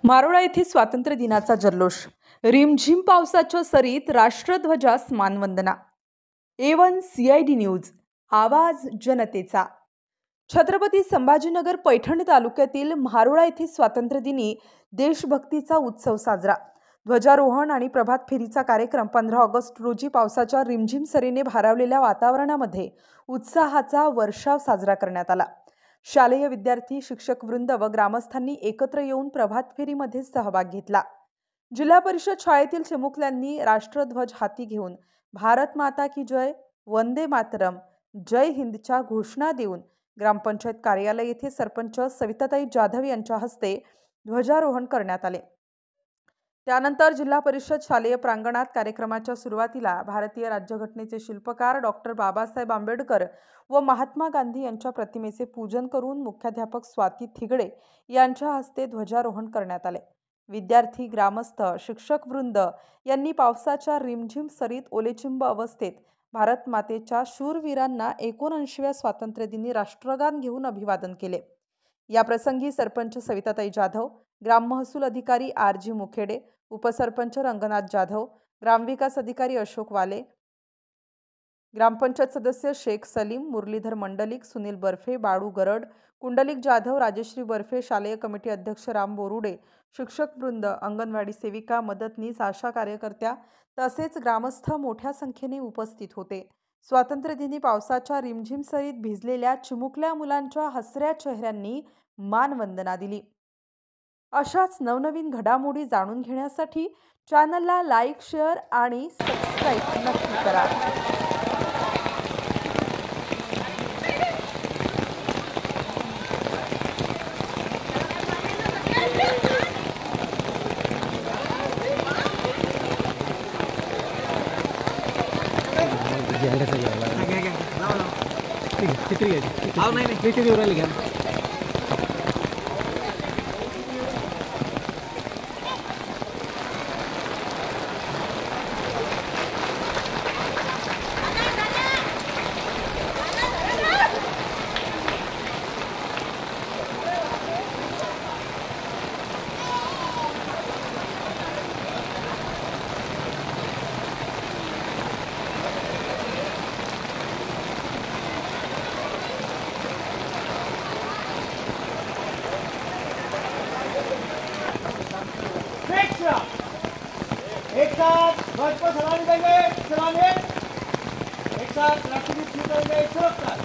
मारोळा येथे स्वातंत्र्य दिनाचा जल्लोष, रिमझिम पावसाच्या सरीत राष्ट्रध्वजास मानवंदना। A1 CID न्यूज, आवाज जनतेचा। छत्रपती संभाजीनगर पैठण तालुक्यातील मारोळा येथे स्वातंत्र्य दिनी देशभक्तीचा उत्सव साजरा। ध्वजारोहण आणि प्रभात फेरीचा कार्यक्रम 15 ऑगस्ट रोजी पावसाच्या रिमझिम सरीने भारावलेल्या वातावरणामध्ये उत्साहाचा वर्षाव साजरा करण्यात आला। शालेय विद्यार्थी, शिक्षक वृंद व ग्रामस्थांनी एकत्र येऊन प्रभात फेरीमध्ये सहभाग घेतला। जिल्हा परिषद शाळेतील चिमुकल्यांनी राष्ट्रध्वज हाती घेऊन भारत माता की जय, वंदे मातरम, जय हिंदच्या घोषणा देऊन ग्रामपंचायत कार्यालय येथे सरपंच सविताताई जाधव यांच्या हस्ते ध्वजारोहण करण्यात आले। त्यानंतर जिल्हा परिषद शालेय प्रांगणात कार्यक्रमाच्या सुरुवातीला भारतीय राज्यघटनेचे शिल्पकार डॉक्टर बाबासाहेब आंबेडकर व महात्मा गांधी यांच्या प्रतिमेचे पूजन करून मुख्याध्यापक स्वाती थिगडे यांच्या हस्ते ध्वजारोहण करण्यात आले। विद्यार्थी, ग्रामस्थ, शिक्षक वृंद यांनी पावसाच्या रिमझिम सरीत ओलेचिंब अवस्थेत भारत मातेच्या शूरवीरांना 79व्या स्वातंत्र्य दिनी राष्ट्रगान घेऊन अभिवादन केले। या प्रसंगी सरपंच सविताताई जाधव, ग्राम महसूल अधिकारी RG मुखेडे, उपसरपंच रंगनाथ जाधव, ग्रामविकास अधिकारी अशोक वाले, ग्रामपंचायत सदस्य शेख सलीम, मुरलीधर मंडलिक, सुनील बर्फे, बाळू गरड, कुंडलिक जाधव, राजश्री बर्फे, शालेय कमिटी अध्यक्ष राम बोरुडे, शिक्षक वृंद, अंगणवाडी सेविका, मदतनीस, आशा कार्यकर्त्या तसेच ग्रामस्थ मोठ्या संख्येने उपस्थित होते। स्वातंत्र्य दिनी पावसाच्या रिमझिम सरीत भिजलेल्या चिमुकल्या मुलांच्या हसऱ्या चेहऱ्यांनी मानवंदना दिली। अशाच नवनवीन घडामोडी जाणून घेण्यासाठी चॅनलला लाईक, शेअर आणि सबस्क्राईब नक्की करा। एक साथ ध्वज को सलामी देंगे, सलामी। एक साथ राष्ट्रगीत गाएंगे, सुरक्षा।